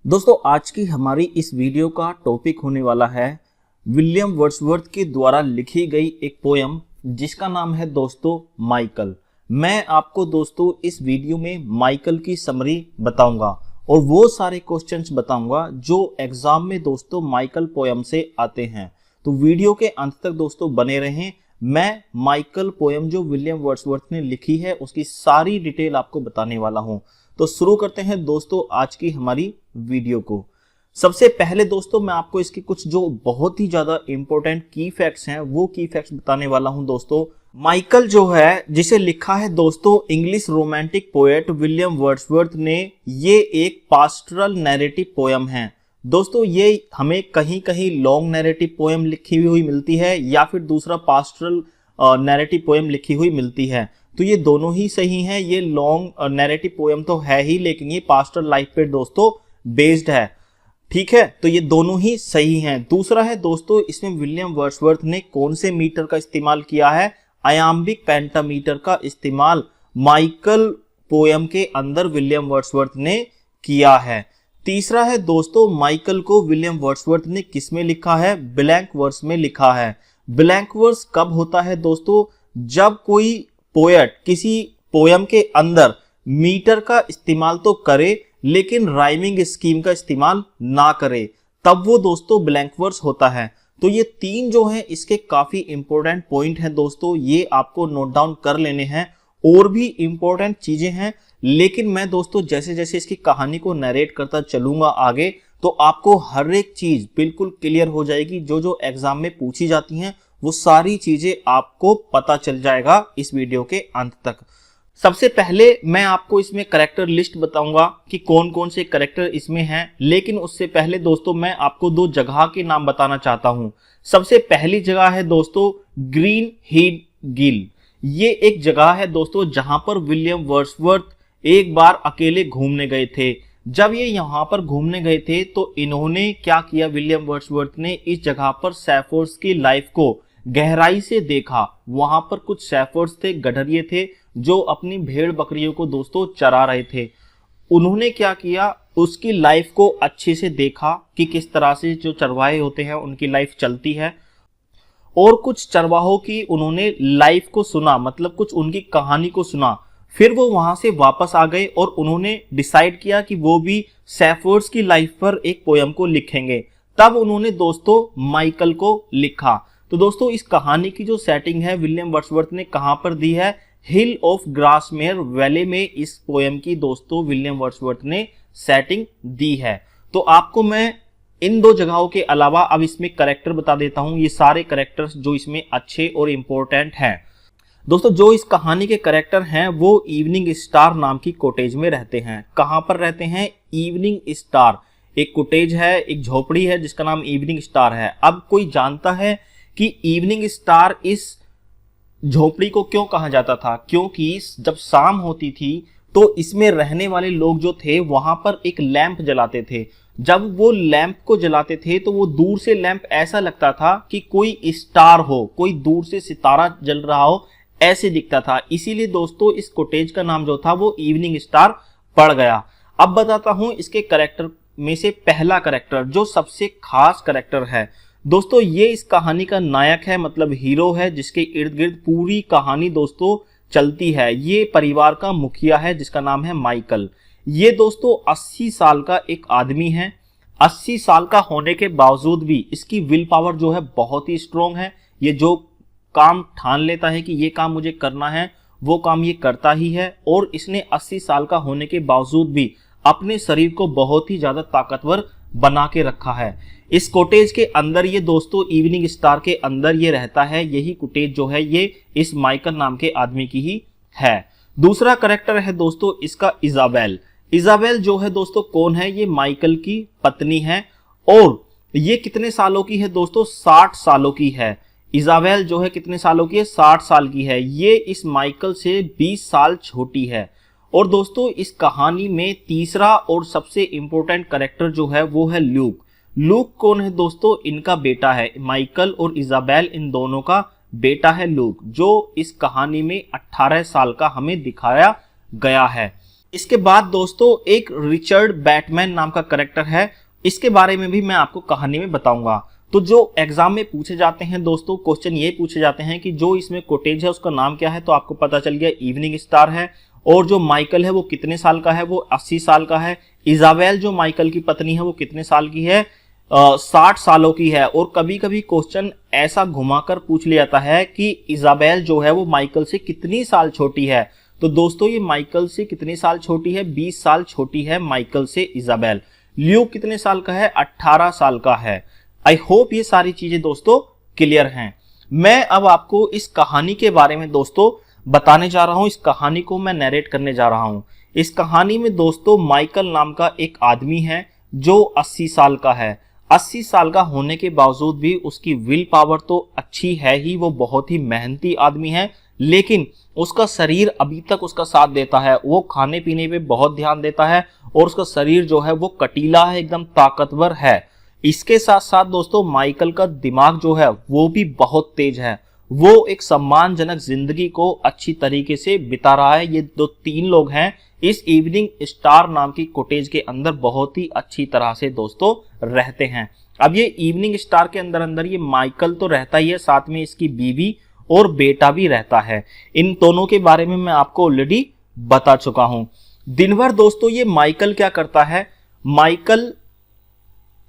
दोस्तों आज की हमारी इस वीडियो का टॉपिक होने वाला है विलियम वर्ड्सवर्थ के द्वारा लिखी गई एक पोयम जिसका नाम है दोस्तों माइकल। मैं आपको दोस्तों इस वीडियो में माइकल की समरी बताऊंगा और वो सारे क्वेश्चंस बताऊंगा जो एग्जाम में दोस्तों माइकल पोयम से आते हैं। तो वीडियो के अंत तक दोस्तों बने रहें। मैं माइकल पोयम जो विलियम वर्ड्सवर्थ ने लिखी है उसकी सारी डिटेल आपको बताने वाला हूं। तो शुरू करते हैं दोस्तों आज की हमारी वीडियो को। सबसे पहले दोस्तों मैं आपको इसकी कुछ जो बहुत ही ज्यादा इंपॉर्टेंट की फैक्ट्स हैं वो की फैक्ट्स बताने वाला हूं दोस्तों। माइकल जो है जिसे लिखा है दोस्तों English romantic poet William Wordsworth ने, ये एक पास्टरल नैरेटिव पोयम है दोस्तों। ये हमें कहीं कहीं लॉन्ग नैरेटिव पोयम लिखी हुई मिलती है या फिर दूसरा पास्टरल नैरेटिव पोयम लिखी हुई मिलती है। तो ये दोनों ही सही हैं। ये लॉन्ग नैरेटिव पोयम तो है ही लेकिन ये पास्टरल लाइफ पे दोस्तों बेस्ड है, ठीक है। तो ये दोनों ही सही हैं। दूसरा है दोस्तों इसमें विलियम वर्ड्सवर्थ ने कौन से मीटर का इस्तेमाल किया है? आयाम्बिक पेंटामीटर का इस्तेमाल माइकल पोयम के अंदर विलियम वर्ड्सवर्थ ने किया है। तीसरा है दोस्तों माइकल को विलियम वर्ड्सवर्थ ने किस में लिखा है? ब्लैंक वर्स में लिखा है। ब्लैंक वर्स कब होता है दोस्तों? जब कोई पोएट किसी पोयम के अंदर मीटर का इस्तेमाल तो करे लेकिन राइमिंग स्कीम का इस्तेमाल ना करे, तब वो दोस्तों ब्लैंक वर्स होता है। तो ये तीन जो हैं इसके काफी इंपॉर्टेंट पॉइंट हैं दोस्तों, ये आपको नोट डाउन कर लेने हैं। और भी इंपॉर्टेंट चीजें हैं लेकिन मैं दोस्तों जैसे जैसे इसकी कहानी को नरेट करता चलूंगा आगे तो आपको हर एक चीज बिल्कुल क्लियर हो जाएगी। जो जो एग्जाम में पूछी जाती हैं वो सारी चीजें आपको पता चल जाएगा इस वीडियो के अंत तक। सबसे पहले मैं आपको इसमें कैरेक्टर लिस्ट बताऊंगा कि कौन कौन से कैरेक्टर इसमें हैं, लेकिन उससे पहले दोस्तों मैं आपको दो जगह के नाम बताना चाहता हूं। सबसे पहली जगह है दोस्तों ग्रीन हीड गिल। ये एक जगह है दोस्तों जहां पर विलियम वर्ड्सवर्थ एक बार अकेले घूमने गए थे। जब ये यहाँ पर घूमने गए थे तो इन्होंने क्या किया, विलियम वर्ड्सवर्थ ने इस जगह पर शेफर्ड्स की लाइफ को गहराई से देखा। वहां पर कुछ शेफर्ड्स थे, गडरिये थे जो अपनी भेड़ बकरियों को दोस्तों चरा रहे थे। उन्होंने क्या किया, उसकी लाइफ को अच्छे से देखा कि किस तरह से जो चरवाहे होते हैं उनकी लाइफ चलती है, और कुछ चरवाहों की उन्होंने लाइफ को सुना, मतलब कुछ उनकी कहानी को सुना। फिर वो वहां से वापस आ गए और उन्होंने डिसाइड किया कि वो भी शेफर्ड्स की लाइफ पर एक पोयम को लिखेंगे। तब उन्होंने दोस्तों माइकल को लिखा। तो दोस्तों इस कहानी की जो सेटिंग है विलियम वर्ड्सवर्थ ने कहां पर दी है? हिल ऑफ ग्रासमेयर वैली में इस पोयम की दोस्तों विलियम वर्ड्सवर्थ ने सेटिंग दी है। तो आपको मैं इन दो जगहों के अलावा अब इसमें कैरेक्टर बता देता हूं। ये सारे कैरेक्टर्स जो इसमें अच्छे और इंपॉर्टेंट हैं दोस्तों। जो इस कहानी के कैरेक्टर हैं वो इवनिंग स्टार नाम की कॉटेज में रहते हैं। कहां पर रहते हैं? इवनिंग स्टार एक कॉटेज है, एक झोपड़ी है जिसका नाम इवनिंग स्टार है। अब कोई जानता है कि इवनिंग स्टार इस झोपड़ी को क्यों कहा जाता था? क्योंकि जब शाम होती थी तो इसमें रहने वाले लोग जो थे वहां पर एक लैंप जलाते थे। जब वो लैंप को जलाते थे तो वो दूर से लैंप ऐसा लगता था कि कोई स्टार हो, कोई दूर से सितारा जल रहा हो, ऐसे दिखता था। इसीलिए दोस्तों इस कॉटेज का नाम जो था वो इवनिंग स्टार पड़ गया। अब बताता हूं इसके कैरेक्टर में से पहला कैरेक्टर जो सबसे खास कैरेक्टर है दोस्तों, ये इस कहानी का नायक है, मतलब हीरो है, जिसके इर्द गिर्द पूरी कहानी दोस्तों चलती है। ये परिवार का मुखिया है जिसका नाम है माइकल। ये दोस्तों 80 साल का एक आदमी है। 80 साल का होने के बावजूद भी इसकी विल पावर जो है बहुत ही स्ट्रोंग है। ये जो काम ठान लेता है कि ये काम मुझे करना है वो काम ये करता ही है। और इसने 80 साल का होने के बावजूद भी अपने शरीर को बहुत ही ज्यादा ताकतवर बना के रखा है। इस कॉटेज के अंदर ये दोस्तों इवनिंग स्टार के अंदर ये रहता है। यही कॉटेज जो है ये इस माइकल नाम के आदमी की ही है। दूसरा कैरेक्टर है दोस्तों इसका इजाबेल। इजाबेल जो है दोस्तों कौन है? ये माइकल की पत्नी है और ये कितने सालों की है दोस्तों? 60 सालों की है। इजाबेल जो है कितने सालों की है? 60 साल की है। ये इस माइकल से 20 साल छोटी है। और दोस्तों इस कहानी में तीसरा और सबसे इंपॉर्टेंट कैरेक्टर जो है वो है ल्यूक। लूक कौन है दोस्तों? इनका बेटा है। माइकल और इजाबेल इन दोनों का बेटा है लूक, जो इस कहानी में 18 साल का हमें दिखाया गया है। इसके बाद दोस्तों एक रिचर्ड बैटमैन नाम का कैरेक्टर है, इसके बारे में भी मैं आपको कहानी में बताऊंगा। तो जो एग्जाम में पूछे जाते हैं दोस्तों, क्वेश्चन ये पूछे जाते हैं कि जो इसमें कोटेज है उसका नाम क्या है, तो आपको पता चल गया इवनिंग स्टार है। और जो माइकल है वो कितने साल का है, वो 80 साल का है। इजाबेल जो माइकल की पत्नी है वो कितने साल की है, 60 सालों की है। और कभी कभी क्वेश्चन ऐसा घुमाकर पूछ लिया जाता है कि इजाबेल जो है वो माइकल से कितनी साल छोटी है। तो दोस्तों ये माइकल से कितने साल छोटी है, 20 साल छोटी है माइकल से इजाबेल। ल्यूक कितने साल का है, 18 साल का है। आई होप ये सारी चीजें दोस्तों क्लियर हैं। मैं अब आपको इस कहानी के बारे में दोस्तों बताने जा रहा हूं, इस कहानी को मैं नरेट करने जा रहा हूं। इस कहानी में दोस्तों माइकल नाम का एक आदमी है जो 80 साल का है। 80 साल का होने के बावजूद भी उसकी विल पावर तो अच्छी है ही, वो बहुत ही मेहनती आदमी है, लेकिन उसका शरीर अभी तक उसका साथ देता है। वो खाने पीने पे बहुत ध्यान देता है और उसका शरीर जो है वो कटीला है, एकदम ताकतवर है। इसके साथ साथ दोस्तों माइकल का दिमाग जो है वो भी बहुत तेज है। वो एक सम्मानजनक जिंदगी को अच्छी तरीके से बिता रहा है। ये 3 लोग हैं इस इवनिंग स्टार नाम की कॉटेज के अंदर बहुत ही अच्छी तरह से दोस्तों रहते हैं। अब ये इवनिंग स्टार के अंदर अंदर ये माइकल तो रहता ही है, साथ में इसकी बीवी और बेटा भी रहता है। इन दोनों के बारे में मैं आपको ऑलरेडी बता चुका हूं। दिन भर दोस्तों ये माइकल क्या करता है, माइकल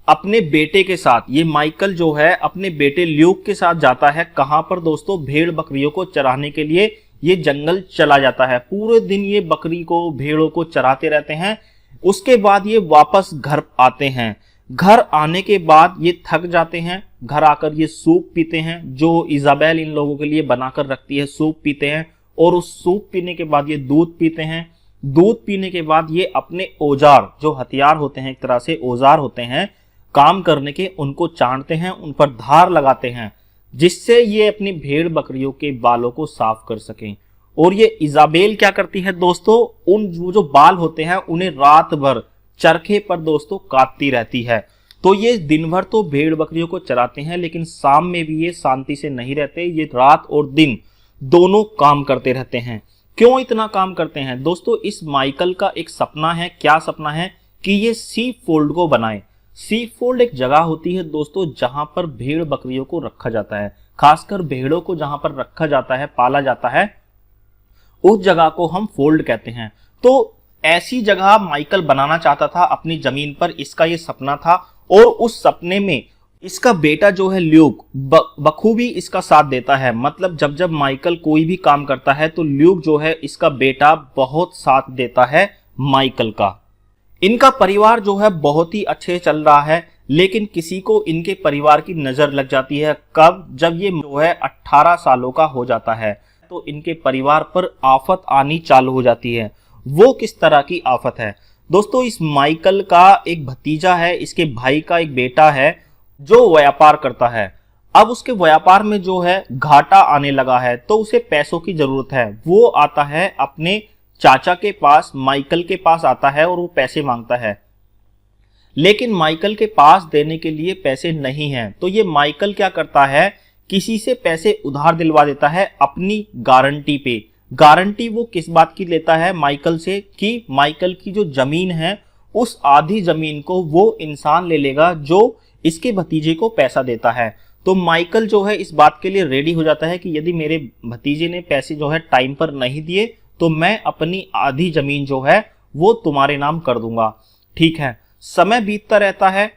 अपने बेटे के साथ, ये माइकल जो है अपने बेटे ल्यूक के साथ जाता है। कहां पर दोस्तों, भेड़ बकरियों को चराने के लिए ये जंगल चला जाता है। पूरे दिन ये बकरी को, भेड़ों को चराते रहते हैं। उसके बाद ये वापस घर आते हैं। घर आने के बाद ये थक जाते हैं। घर आकर ये सूप पीते हैं जो इजाबेल इन लोगों के लिए बनाकर रखती है। सूप पीते हैं और उस सूप पीने के बाद ये दूध पीते हैं। दूध पीने के बाद ये अपने औजार, जो हथियार होते हैं, एक तरह से औजार होते हैं काम करने के, उनको चाटते हैं, उन पर धार लगाते हैं, जिससे ये अपनी भेड़ बकरियों के बालों को साफ कर सकें। और ये इजाबेल क्या करती है दोस्तों, उन जो बाल होते हैं उन्हें रात भर चरखे पर दोस्तों काटती रहती है। तो ये दिन भर तो भेड़ बकरियों को चराते हैं, लेकिन शाम में भी ये शांति से नहीं रहते। ये रात और दिन दोनों काम करते रहते हैं। क्यों इतना काम करते हैं दोस्तों, इस माइकल का एक सपना है। क्या सपना है कि ये सी फोल्ड को बनाए। सी फोल्ड एक जगह होती है दोस्तों जहां पर भेड़ बकरियों को रखा जाता है, खासकर भेड़ों को जहां पर रखा जाता है, पाला जाता है, उस जगह को हम फोल्ड कहते हैं। तो ऐसी जगह माइकल बनाना चाहता था अपनी जमीन पर, इसका ये सपना था। और उस सपने में इसका बेटा जो है ल्यूक बखूबी इसका साथ देता है। मतलब जब जब माइकल कोई भी काम करता है तो ल्यूक जो है इसका बेटा बहुत साथ देता है माइकल का। इनका परिवार जो है बहुत ही अच्छे चल रहा है, लेकिन किसी को इनके परिवार की नजर लग जाती है। कब, जब ये जो है 18 सालों का हो जाता है तो इनके परिवार पर आफत आनी चालू हो जाती है। वो किस तरह की आफत है दोस्तों, इस माइकल का एक भतीजा है, इसके भाई का एक बेटा है जो व्यापार करता है। अब उसके व्यापार में जो है घाटा आने लगा है, तो उसे पैसों की जरूरत है। वो आता है अपने चाचा के पास, माइकल के पास आता है और वो पैसे मांगता है, लेकिन माइकल के पास देने के लिए पैसे नहीं हैं। तो ये माइकल क्या करता है, किसी से पैसे उधार दिलवा देता है अपनी गारंटी पे। गारंटी वो किस बात की लेता है माइकल से, कि माइकल की जो जमीन है उस आधी जमीन को वो इंसान ले लेगा जो इसके भतीजे को पैसा देता है। तो माइकल जो है इस बात के लिए रेडी हो जाता है कि यदि मेरे भतीजे ने पैसे जो है टाइम पर नहीं दिए तो मैं अपनी आधी जमीन जो है वो तुम्हारे नाम कर दूंगा। ठीक है, समय बीतता रहता है,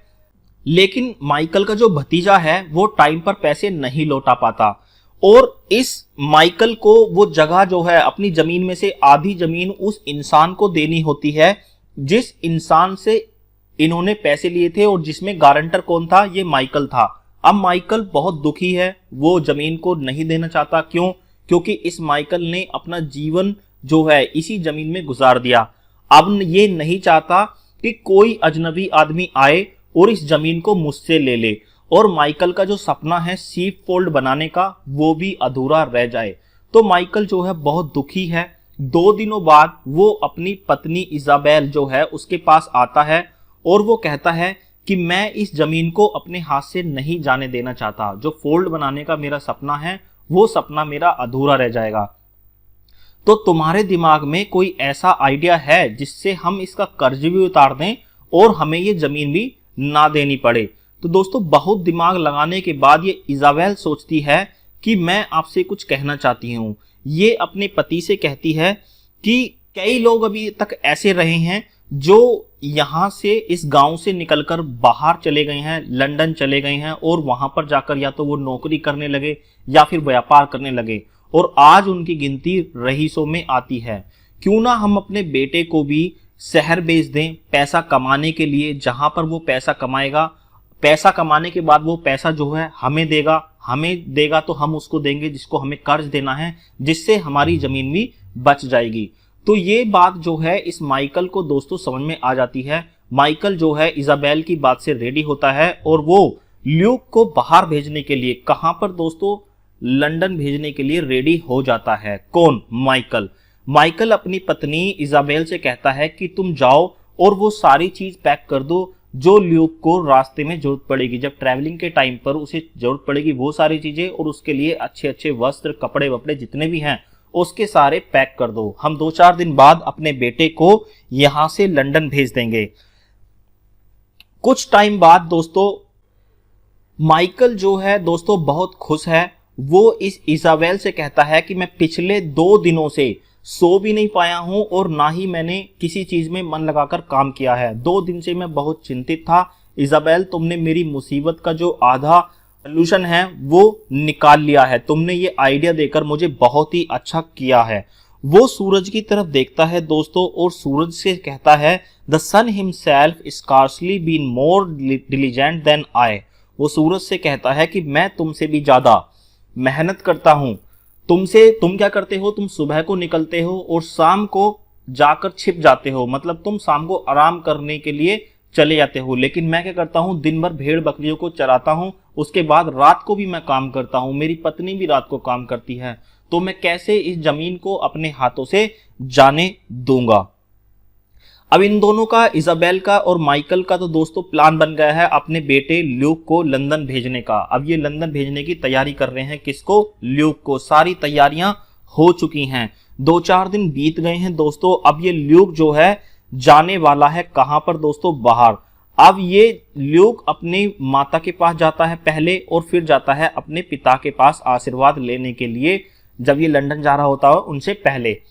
लेकिन माइकल का जो भतीजा है वो टाइम पर पैसे नहीं लौटा पाता। और इस माइकल को वो जगह जो है अपनी जमीन में से आधी जमीन उस इंसान को देनी होती है जिस इंसान से इन्होंने पैसे लिए थे, और जिसमें गारंटर कौन था, ये माइकल था। अब माइकल बहुत दुखी है, वो जमीन को नहीं देना चाहता। क्यों? क्योंकि इस माइकल ने अपना जीवन जो है इसी जमीन में गुजार दिया। अब ये नहीं चाहता कि कोई अजनबी आदमी आए और इस जमीन को मुझसे ले ले, और माइकल का जो सपना है सीप फोल्ड बनाने का वो भी अधूरा रह जाए। तो माइकल जो है बहुत दुखी है। 2 दिनों बाद वो अपनी पत्नी इजाबेल जो है उसके पास आता है और वो कहता है कि मैं इस जमीन को अपने हाथ से नहीं जाने देना चाहता। जो फोल्ड बनाने का मेरा सपना है वो सपना मेरा अधूरा रह जाएगा। तो तुम्हारे दिमाग में कोई ऐसा आइडिया है जिससे हम इसका कर्ज भी उतार दें और हमें ये जमीन भी ना देनी पड़े? तो दोस्तों बहुत दिमाग लगाने के बाद ये इजाबेल सोचती है कि मैं आपसे कुछ कहना चाहती हूँ। ये अपने पति से कहती है कि कई लोग अभी तक ऐसे रहे हैं जो यहाँ से इस गांव से निकलकर बाहर चले गए हैं, लंदन चले गए हैं और वहां पर जाकर या तो वो नौकरी करने लगे या फिर व्यापार करने लगे और आज उनकी गिनती रईसों में आती है। क्यों ना हम अपने बेटे को भी शहर भेज दें पैसा कमाने के लिए, जहां पर वो पैसा कमाएगा, पैसा कमाने के बाद वो पैसा जो है हमें देगा तो हम उसको देंगे जिसको हमें कर्ज देना है, जिससे हमारी जमीन भी बच जाएगी। तो ये बात जो है इस माइकल को दोस्तों समझ में आ जाती है। माइकल जो है इजाबेल की बात से रेडी होता है और वो ल्यूक को बाहर भेजने के लिए, कहां पर दोस्तों, लंदन भेजने के लिए रेडी हो जाता है। कौन? माइकल। माइकल अपनी पत्नी इजाबेल से कहता है कि तुम जाओ और वो सारी चीज पैक कर दो जो ल्यूक को रास्ते में जरूरत पड़ेगी, जब ट्रैवलिंग के टाइम पर उसे जरूरत पड़ेगी वो सारी चीजें, और उसके लिए अच्छे अच्छे वस्त्र, कपड़े वपड़े जितने भी हैं उसके सारे पैक कर दो। हम 2-4 दिन बाद अपने बेटे को यहां से लंदन भेज देंगे। कुछ टाइम बाद दोस्तों माइकल जो है दोस्तों बहुत खुश है। वो इस इजाबेल से कहता है कि मैं पिछले 2 दिनों से सो भी नहीं पाया हूं और ना ही मैंने किसी चीज में मन लगाकर काम किया है। 2 दिन से मैं बहुत चिंतित था। इजाबेल, तुमने मेरी मुसीबत का जो आधा सोल्यूशन है वो निकाल लिया है। तुमने ये आइडिया देकर मुझे बहुत ही अच्छा किया है। वो सूरज की तरफ देखता है दोस्तों और सूरज से कहता है, the sun himself scarcely been more diligent than I. वो सूरज से कहता है कि मैं तुमसे भी ज्यादा मेहनत करता हूं। तुम क्या करते हो, तुम सुबह को निकलते हो और शाम को जाकर छिप जाते हो, मतलब तुम शाम को आराम करने के लिए चले जाते हो। लेकिन मैं क्या करता हूँ, दिन भर भेड़ बकरियों को चराता हूँ, उसके बाद रात को भी मैं काम करता हूँ, मेरी पत्नी भी रात को काम करती है, तो मैं कैसे इस जमीन को अपने हाथों से जाने दूंगा। अब इन दोनों का, इजाबेल का और माइकल का तो दोस्तों प्लान बन गया है अपने बेटे ल्यूक को लंदन भेजने का। अब ये लंदन भेजने की तैयारी कर रहे हैं। किसको? ल्यूक को। सारी तैयारियां हो चुकी हैं। 2-4 दिन बीत गए हैं दोस्तों। अब ये ल्यूक जो है जाने वाला है कहां पर दोस्तों? बाहर। अब ये ल्यूक अपनी माता के पास जाता है पहले और फिर जाता है अपने पिता के पास आशीर्वाद लेने के लिए, जब ये लंदन जा रहा होता है उनसे पहले।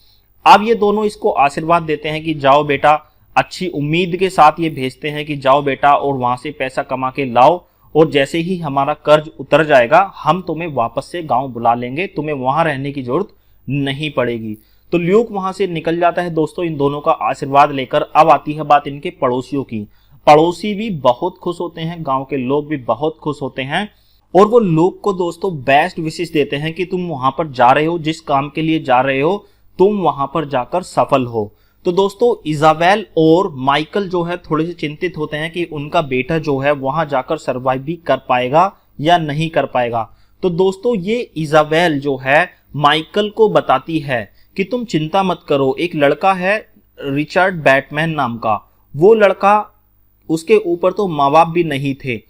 अब ये दोनों इसको आशीर्वाद देते हैं कि जाओ बेटा, अच्छी उम्मीद के साथ ये भेजते हैं कि जाओ बेटा और वहां से पैसा कमा के लाओ, और जैसे ही हमारा कर्ज उतर जाएगा हम तुम्हें वापस से गांव बुला लेंगे, तुम्हें वहां रहने की जरूरत नहीं पड़ेगी। तो ल्यूक वहां से निकल जाता है दोस्तों इन दोनों का आशीर्वाद लेकर। अब आती है बात इनके पड़ोसियों की। पड़ोसी भी बहुत खुश होते हैं, गांव के लोग भी बहुत खुश होते हैं और वो ल्यूक को दोस्तों बेस्ट विशेष देते हैं कि तुम वहां पर जा रहे हो, जिस काम के लिए जा रहे हो तुम वहां पर जाकर सफल हो। तो दोस्तों इजाबेल और माइकल जो है थोड़े से चिंतित होते हैं कि उनका बेटा जो है वहां जाकर सरवाइव भी कर पाएगा या नहीं कर पाएगा। तो दोस्तों ये इजाबेल जो है माइकल को बताती है कि तुम चिंता मत करो, एक लड़का है रिचर्ड बैटमैन नाम का, वो लड़का, उसके ऊपर तो माँ बाप भी नहीं थे,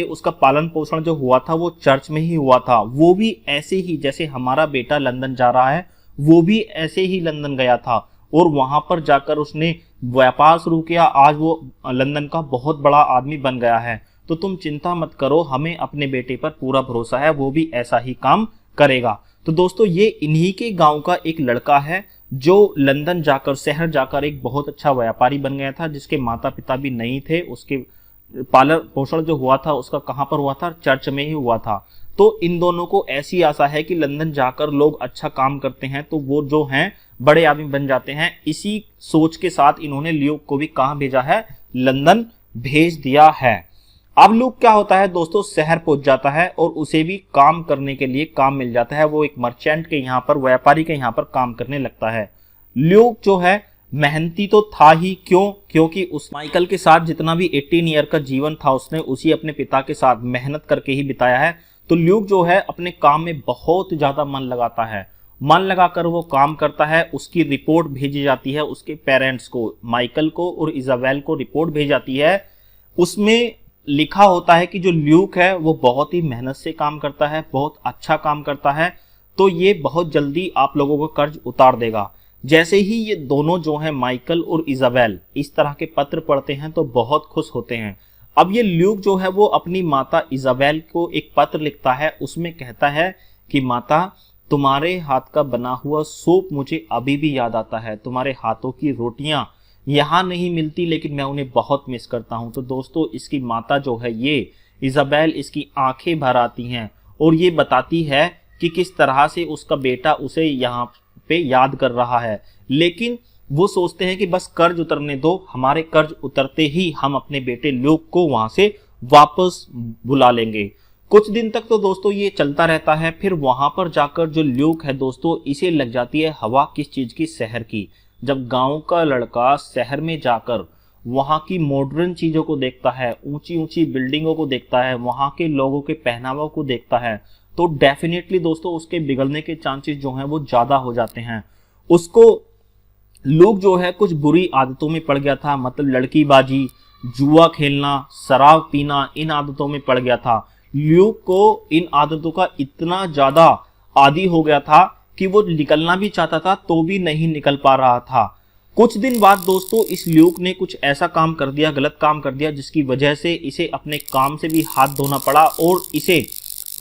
उसका पालन पोषण जो हुआ था वो चर्च में ही हुआ था। वो भी ऐसे ही जैसे हमारा बेटा लंदन जा रहा है, वो भी ऐसे ही लंदन गया था और वहां पर जाकर उसने व्यापार शुरू किया। आज वो लंदन का बहुत बड़ा आदमी बन गया है। तो तुम चिंता मत करो, हमें अपने बेटे पर पूरा भरोसा है, वो भी ऐसा ही काम करेगा। तो दोस्तों ये इन्हीं के गांव का एक लड़का है जो लंदन जाकर, शहर जाकर एक बहुत अच्छा व्यापारी बन गया था, जिसके माता पिता भी नहीं थे। उसके पालन पोषण जो हुआ था उसका कहां पर हुआ था? चर्च में ही हुआ था। तो इन दोनों को ऐसी आशा है कि लंदन जाकर लोग अच्छा काम करते हैं तो वो जो हैं बड़े आदमी बन जाते हैं। इसी सोच के साथ इन्होंने ल्यूक को भी कहां भेजा है? लंदन भेज दिया है। अब ल्यूक क्या होता है दोस्तों, शहर पहुंच जाता है और उसे भी काम करने के लिए काम मिल जाता है। वो एक मर्चेंट के यहाँ पर, व्यापारी के यहाँ पर काम करने लगता है। ल्यूक जो है मेहनती तो था ही, क्योंकि उस माइकल के साथ जितना भी 18 ईयर का जीवन था उसने उसी अपने पिता के साथ मेहनत करके ही बिताया है। तो ल्यूक जो है अपने काम में बहुत ज्यादा मन लगाता है, मन लगाकर वो काम करता है। उसकी रिपोर्ट भेजी जाती है उसके पेरेंट्स को, माइकल को और इजाबेल को रिपोर्ट भेजी जाती है। उसमें लिखा होता है कि जो ल्यूक है वो बहुत ही मेहनत से काम करता है, बहुत अच्छा काम करता है। तो ये बहुत जल्दी आप लोगों का कर्ज उतार देगा। जैसे ही ये दोनों जो हैं माइकल और इजाबेल इस तरह के पत्र पढ़ते हैं तो बहुत खुश होते हैं। अब ये ल्यूक जो है वो अपनी माता इजाबेल को एक पत्र लिखता है, उसमें कहता है कि माता, तुम्हारे हाथ का बना हुआ सूप मुझे अभी भी याद आता है, तुम्हारे हाथों की रोटियां यहाँ नहीं मिलती लेकिन मैं उन्हें बहुत मिस करता हूँ। तो दोस्तों इसकी माता जो है ये इजाबेल, इसकी आंखें भर आती हैं और ये बताती है कि किस तरह से उसका बेटा उसे यहाँ पे याद कर रहा है। लेकिन वो सोचते हैं कि बस कर्ज उतरने दो, हमारे कर्ज उतरते ही हम अपने बेटे ल्यूक को वहां से वापस बुला लेंगे। कुछ दिन तक तो दोस्तों ये चलता रहता है। फिर वहां पर जाकर जो ल्यूक है दोस्तों, इसे लग जाती है हवा किस चीज की, शहर की। जब गांव का लड़का शहर में जाकर वहां की मॉडर्न चीजों को देखता है, ऊंची ऊंची बिल्डिंगों को देखता है, वहां के लोगों के पहनावा को देखता है, तो डेफिनेटली दोस्तों उसके बिगड़ने के चांसेस जो हैं वो ज्यादा हो जाते हैं। उसको ल्यूक जो है कुछ बुरी आदतों में पड़ गया था, मतलब लड़कीबाजी, जुआ खेलना, शराब पीना, इन आदतों में पड़ गया था। ल्यूक को इन आदतों का इतना ज्यादा आदी हो गया था कि वो निकलना भी चाहता था तो भी नहीं निकल पा रहा था। कुछ दिन बाद दोस्तों इस ल्यूक ने कुछ ऐसा काम कर दिया, गलत काम कर दिया, जिसकी वजह से इसे अपने काम से भी हाथ धोना पड़ा और इसे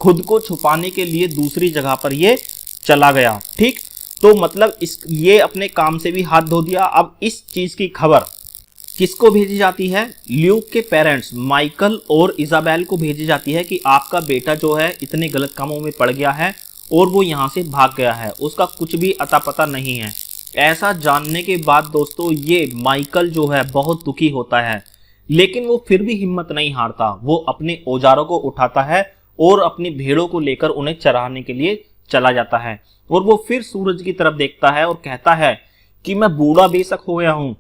खुद को छुपाने के लिए दूसरी जगह पर ये चला गया। ठीक, तो मतलब ये अपने काम से भी हाथ धो दिया। अब इस चीज की खबर किसको भेजी जाती है? ल्यूक के पेरेंट्स माइकल और इजाबेल को भेजी जाती है कि आपका बेटा जो है इतने गलत कामों में पड़ गया है और वो यहाँ से भाग गया है, उसका कुछ भी अता पता नहीं है। ऐसा जानने के बाद दोस्तों ये माइकल जो है बहुत दुखी होता है, लेकिन वो फिर भी हिम्मत नहीं हारता। वो अपने औजारों को उठाता है और अपनी भेड़ों को लेकर उन्हें चराने के लिए चला जाता है और वो फिर सूरज की तरफ देखता है और कहता है कि मैं बूढ़ा बेशक हो गया हूं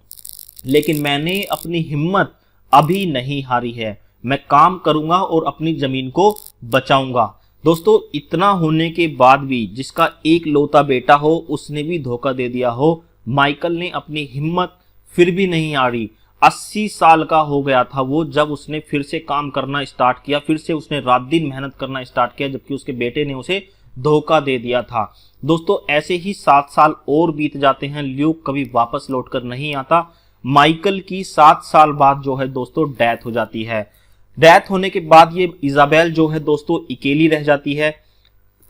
लेकिन मैंने अपनी हिम्मत अभी नहीं हारी है, मैं काम करूंगा और अपनी जमीन को बचाऊंगा। दोस्तों इतना होने के बाद भी जिसका एक लौता बेटा हो उसने भी धोखा दे दिया हो, माइकल ने अपनी हिम्मत फिर भी नहीं हारी। 80 साल का हो गया था वो जब उसने फिर से काम करना स्टार्ट किया, फिर से उसने रात दिन मेहनत करना स्टार्ट किया, जबकि उसके बेटे ने उसे धोखा दे दिया था। दोस्तों ऐसे ही 7 साल और बीत जाते हैं, ल्यूक कभी वापस लौटकर नहीं आता। माइकल की 7 साल बाद जो है दोस्तों डेथ हो जाती है। डेथ होने के बाद ये इजाबेल जो है दोस्तों अकेली रह जाती है।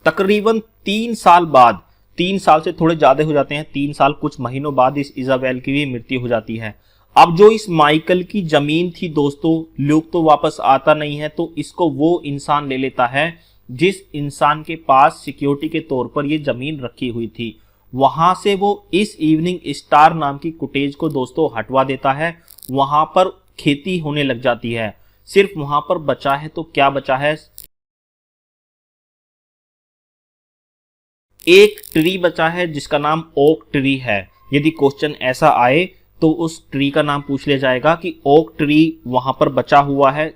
तकरीबन 3 साल बाद, 3 साल से थोड़े ज्यादा हो जाते हैं, 3 साल कुछ महीनों बाद इस इजाबेल की भी मृत्यु हो जाती है। अब जो इस माइकल की जमीन थी दोस्तों, ल्यूक तो वापस आता नहीं है, तो इसको वो इंसान ले लेता है जिस इंसान के पास सिक्योरिटी के तौर पर ये जमीन रखी हुई थी। वहां से वो इस इवनिंग स्टार नाम की कुटेज को दोस्तों हटवा देता है। वहां पर खेती होने लग जाती है। सिर्फ वहां पर बचा है तो क्या बचा है, एक ट्री बचा है जिसका नाम ओक ट्री है। यदि क्वेश्चन ऐसा आए तो उस ट्री का नाम पूछ लिया जाएगा कि ओक ट्री वहां पर बचा हुआ है,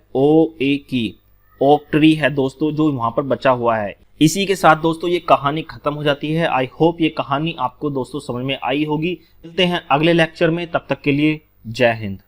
ओक ट्री है दोस्तों जो वहां पर बचा हुआ है। इसी के साथ दोस्तों ये कहानी खत्म हो जाती है। आई होप ये कहानी आपको दोस्तों समझ में आई होगी। मिलते हैं अगले लेक्चर में, तब तक के लिए जय हिंद।